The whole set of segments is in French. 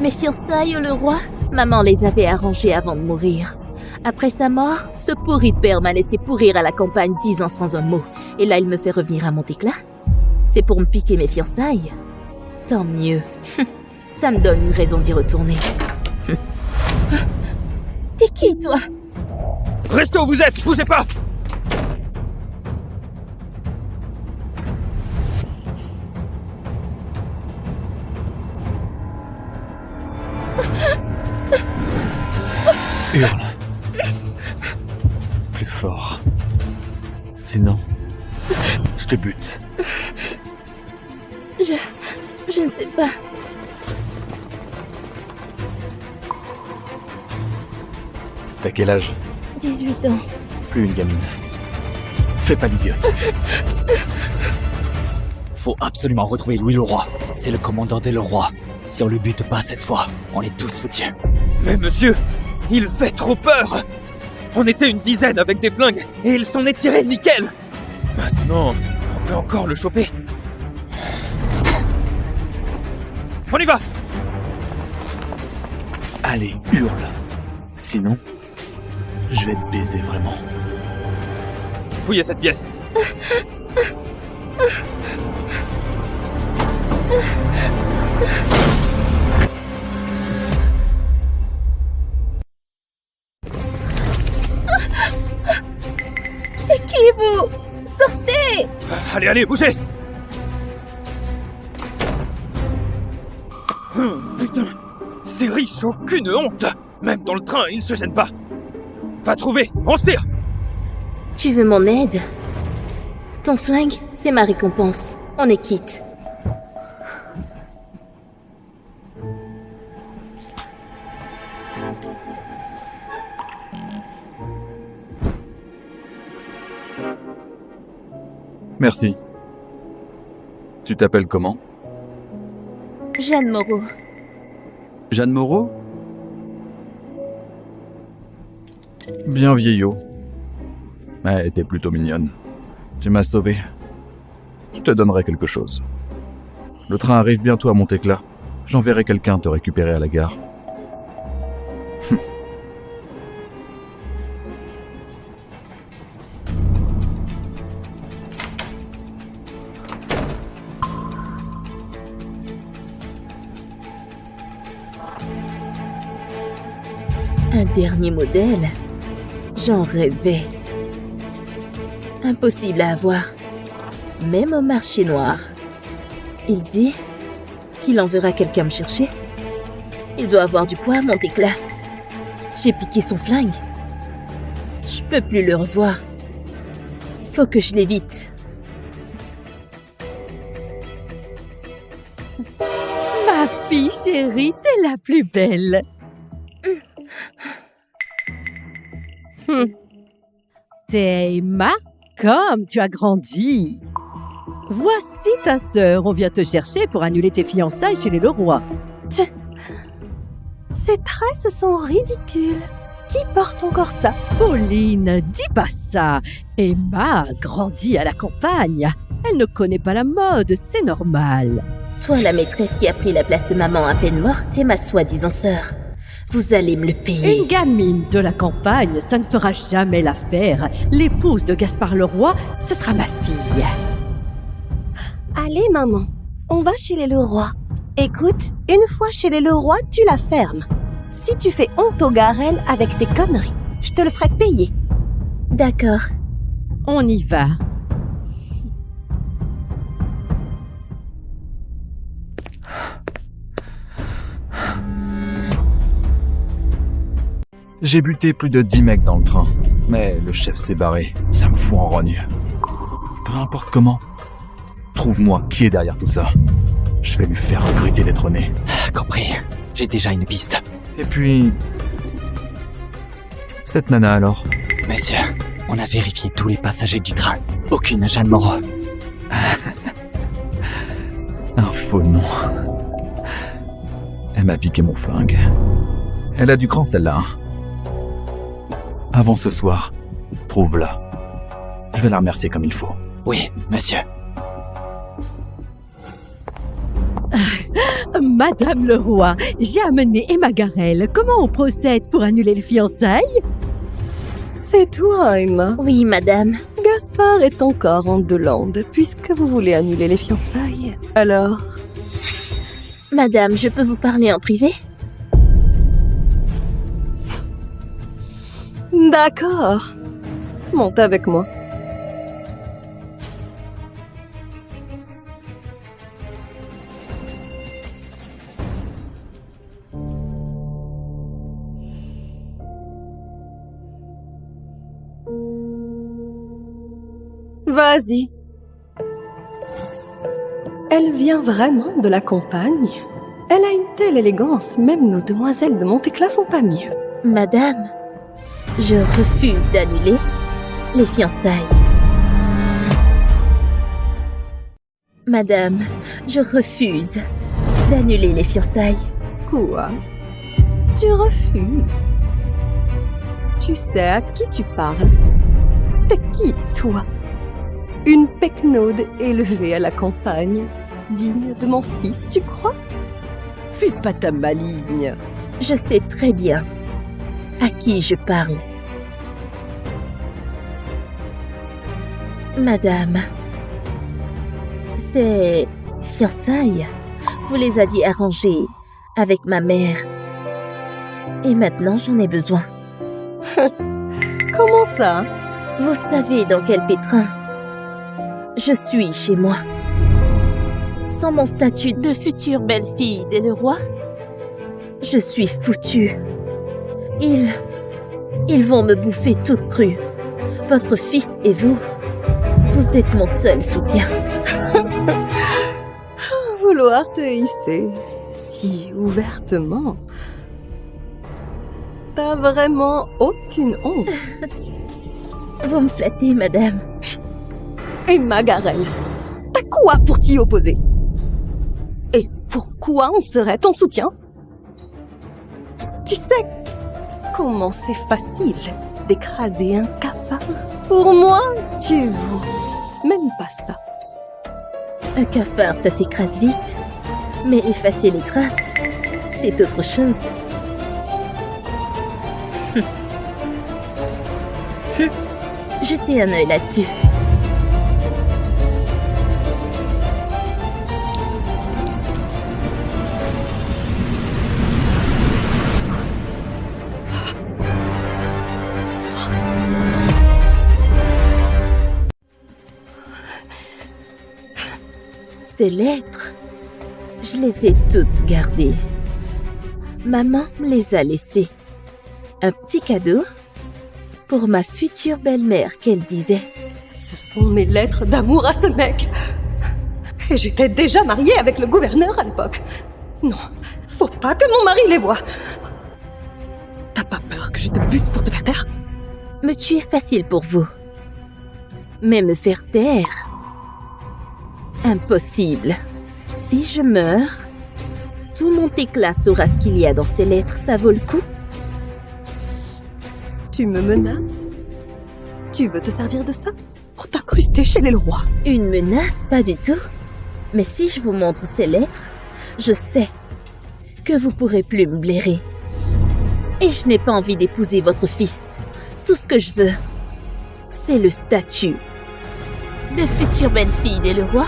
Mes fiançailles, le roi, maman les avait arrangées avant de mourir. Après sa mort, ce pourri de père m'a laissé pourrir à la campagne 10 ans sans un mot. Et là, il me fait revenir à Montéclat. C'est pour me piquer mes fiançailles. Tant mieux. Ça me donne une raison d'y retourner. T'es qui, toi? Restez où vous êtes, bougez pas! Hurle. Plus fort. Sinon, je te bute. Je ne sais pas. T'as quel âge? 18 ans. Plus une gamine. Fais pas l'idiote. Faut absolument retrouver Louis le Roi. C'est le commandant des Leroy. Si on le bute pas cette fois, on est tous foutus. Mais monsieur, il fait trop peur! On était une dizaine avec des flingues, et il s'en est tiré nickel! Maintenant, on peut encore le choper. On y va! Allez, hurle. Sinon, je vais te baiser vraiment. Fouillez cette pièce. C'est qui, vous? Sortez! Allez, allez, bougez! Putain, ces riches, aucune honte! Même dans le train, ils se gênent pas. Pas trouvé, on se tire! Tu veux mon aide? Ton flingue, c'est ma récompense. On est quitte. Merci. Tu t'appelles comment? Jeanne Moreau. Jeanne Moreau? Bien vieillot. Mais t'es plutôt mignonne. Tu m'as sauvé. Je te donnerai quelque chose. Le train arrive bientôt à Montéclat. J'enverrai quelqu'un te récupérer à la gare. Un dernier modèle? J'en rêvais. Impossible à avoir. Même au marché noir. Il dit qu'il enverra quelqu'un me chercher. Il doit avoir du poids à Montéclat. J'ai piqué son flingue. Je peux plus le revoir. Faut que je l'évite. Ma fille chérie, t'es la plus belle. T'es Emma, comme tu as grandi. Voici ta sœur, on vient te chercher pour annuler tes fiançailles chez les Leroy. Ces tresses sont ridicules. Qui porte encore ça? Pauline, dis pas ça. Emma a grandi à la campagne. Elle ne connaît pas la mode, c'est normal. Toi, la maîtresse qui a pris la place de maman à peine morte, et ma soi-disant sœur. Vous allez me le payer. Une gamine de la campagne, ça ne fera jamais l'affaire. L'épouse de Gaspard Leroy, ce sera ma fille. Allez, maman, on va chez les Leroy. Écoute, une fois chez les Leroy, tu la fermes. Si tu fais honte aux Garel avec tes conneries, je te le ferai payer. D'accord. On y va. J'ai buté plus de 10 mecs dans le train, mais le chef s'est barré. Ça me fout en rogne. Peu importe comment, trouve-moi qui est derrière tout ça. Je vais lui faire regretter d'être né. Compris, j'ai déjà une piste. Et puis... cette nana alors? Monsieur, on a vérifié tous les passagers du train. Aucune Jeanne Moreau. Un faux nom. Elle m'a piqué mon flingue. Elle a du cran celle-là, hein. Avant ce soir, trouve-la. Je vais la remercier comme il faut. Oui, monsieur. Madame le roi, j'ai amené Emma Garel. Comment on procède pour annuler les fiançailles? C'est toi, Emma. Oui, madame. Gaspard est encore en Delande, puisque vous voulez annuler les fiançailles. Alors, Madame, je peux vous parler en privé? d'accord. Monte avec moi. Vas-y. Elle vient vraiment de la campagne. Elle a une telle élégance, même nos demoiselles de Montéclat font pas mieux. Madame, je refuse d'annuler les fiançailles. Madame, je refuse d'annuler les fiançailles. Quoi? Tu refuses? Tu sais à qui tu parles? T'es qui, toi? Une pecnaude élevée à la campagne, digne de mon fils, tu crois? Fais pas ta maligne. Je sais très bien à qui je parle. Madame, ces fiançailles, vous les aviez arrangées avec ma mère. Et maintenant, j'en ai besoin. Comment ça? Vous savez dans quel pétrin je suis chez moi. Sans mon statut de future belle-fille des Leroy, je suis foutue. Ils vont me bouffer toute crue. Votre fils et vous êtes mon seul soutien. Vouloir te hisser si ouvertement. T'as vraiment aucune honte. Vous me flattez, madame. Emma Garel, t'as quoi pour t'y opposer? Et pourquoi on serait ton soutien? Tu sais comment c'est facile d'écraser un cafard? Pour moi, tu vaux même pas ça. Un cafard, ça s'écrase vite. Mais effacer les traces, c'est autre chose. Jetez un œil là-dessus. Ces lettres, je les ai toutes gardées. Maman me les a laissées. Un petit cadeau pour ma future belle-mère, qu'elle disait. Ce sont mes lettres d'amour à ce mec. Et j'étais déjà mariée avec le gouverneur à l'époque. Non, faut pas que mon mari les voie. T'as pas peur que je te bute pour te faire taire? Me tuer facile pour vous. Mais me faire taire, impossible. Si je meurs, tout Montéclat saura ce qu'il y a dans ces lettres. Ça vaut le coup? Tu me menaces? Tu veux te servir de ça pour t'incruster chez les Leroy? Une menace? Pas du tout. Mais si je vous montre ces lettres, je sais que vous pourrez plus me blairer. Et je n'ai pas envie d'épouser votre fils. Tout ce que je veux, c'est le statut de future belle-fille des Leroy,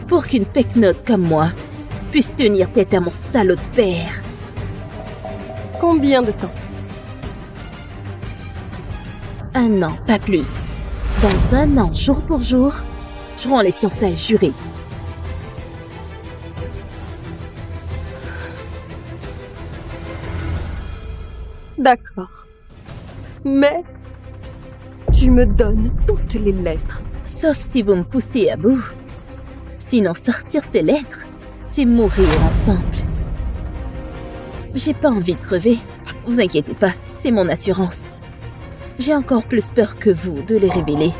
pour qu'une pecnote comme moi puisse tenir tête à mon salaud de père. Combien de temps? 1 an, pas plus. Dans 1 an, jour pour jour, je rends les fiançailles jurées. D'accord. Mais tu me donnes toutes les lettres. Sauf si vous me poussez à bout. Sinon, sortir ces lettres, c'est mourir ensemble. J'ai pas envie de crever. Vous inquiétez pas, c'est mon assurance. J'ai encore plus peur que vous de les révéler.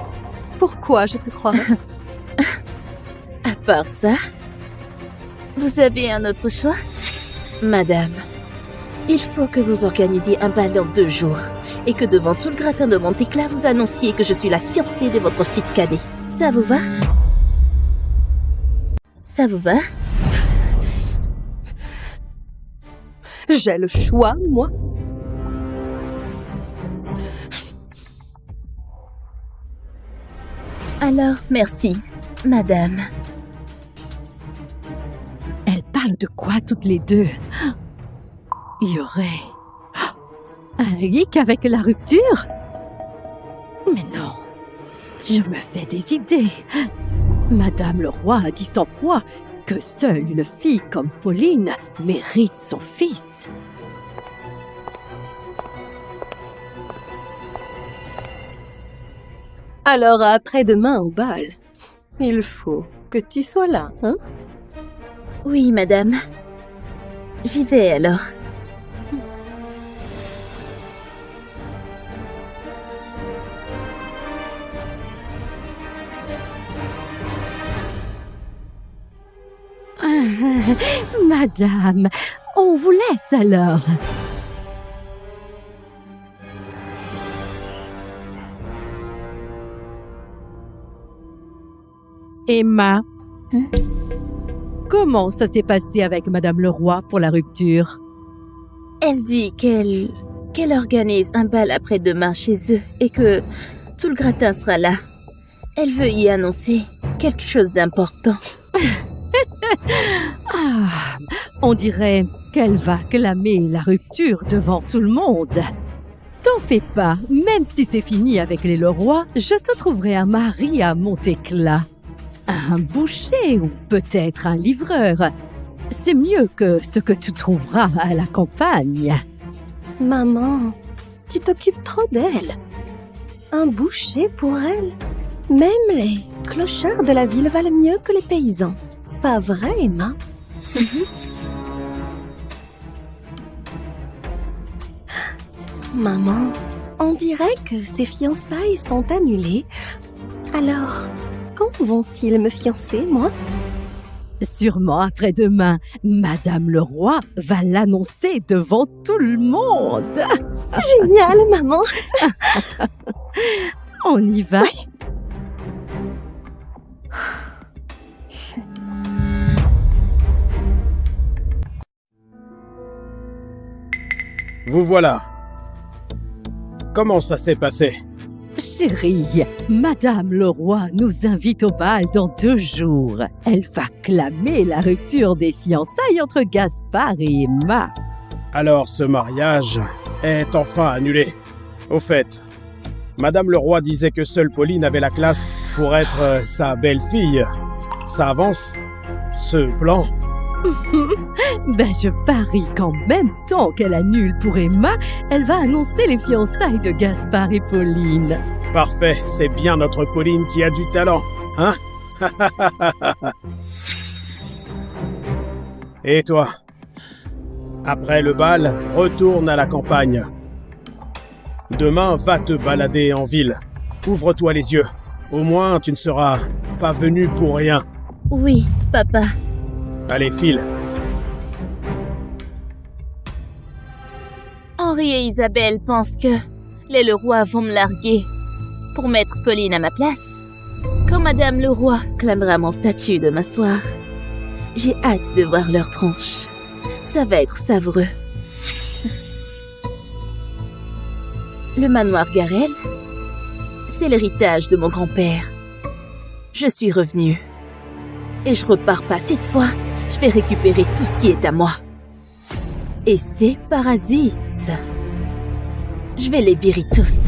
Pourquoi je te crois? À part ça, vous avez un autre choix? Madame, il faut que vous organisiez un bal dans 2 jours et que devant tout le gratin de Montéclat, vous annonciez que je suis la fiancée de votre fils cadet. Ça vous va? Ça vous va? J'ai le choix, moi. Alors, merci, madame. Elles parlent de quoi toutes les deux? Il y aurait un hic avec la rupture? Mais non, je me fais des idées. Madame le roi a dit 100 fois que seule une fille comme Pauline mérite son fils. Alors après-demain au bal. Il faut que tu sois là, hein? Oui, madame. J'y vais alors. Madame, on vous laisse alors. Emma, comment ça s'est passé avec Madame le roi pour la rupture? Elle dit qu'elle organise un bal après-demain chez eux et que tout le gratin sera là. Elle veut y annoncer quelque chose d'important. Ah, on dirait qu'elle va clamer la rupture devant tout le monde. T'en fais pas, même si c'est fini avec les Leroy, je te trouverai un mari à Montéclat. Un boucher ou peut-être un livreur. C'est mieux que ce que tu trouveras à la campagne. Maman, tu t'occupes trop d'elle. Un boucher pour elle? Même les clochards de la ville valent mieux que les paysans. Pas vrai, Emma? Maman, on dirait que ces fiançailles sont annulées. Alors, quand vont-ils me fiancer, moi? Sûrement après-demain, Madame le roi va l'annoncer devant tout le monde. Génial, maman! On y va? Oui. Vous voilà. Comment ça s'est passé? Chérie, Madame le roi nous invite au bal dans 2 jours. Elle va clamer la rupture des fiançailles entre Gaspard et Emma. Alors ce mariage est enfin annulé. Au fait, Madame le roi disait que seule Pauline avait la classe pour être sa belle-fille. Ça avance? Ce plan? Ben je parie qu'en même temps qu'elle annule pour Emma, elle va annoncer les fiançailles de Gaspard et Pauline. Parfait, c'est bien notre Pauline qui a du talent, hein? Et toi? Après le bal, retourne à la campagne. Demain, va te balader en ville. Ouvre-toi les yeux. Au moins, tu ne seras pas venu pour rien. Oui, papa. Allez, file. Henri et Isabelle pensent que les Leroy vont me larguer pour mettre Pauline à ma place. Quand Madame Leroy clamera mon statut de m'asseoir, j'ai hâte de voir leur tronche. Ça va être savoureux. Le manoir Garel, c'est l'héritage de mon grand-père. Je suis revenue. Et je repars pas cette fois. Je vais récupérer tout ce qui est à moi. Et ces parasites, je vais les virer tous.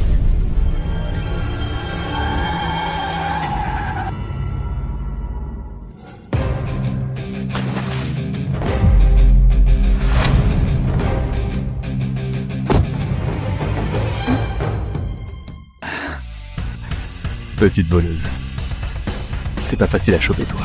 Petite voleuse. T'es pas facile à choper, toi.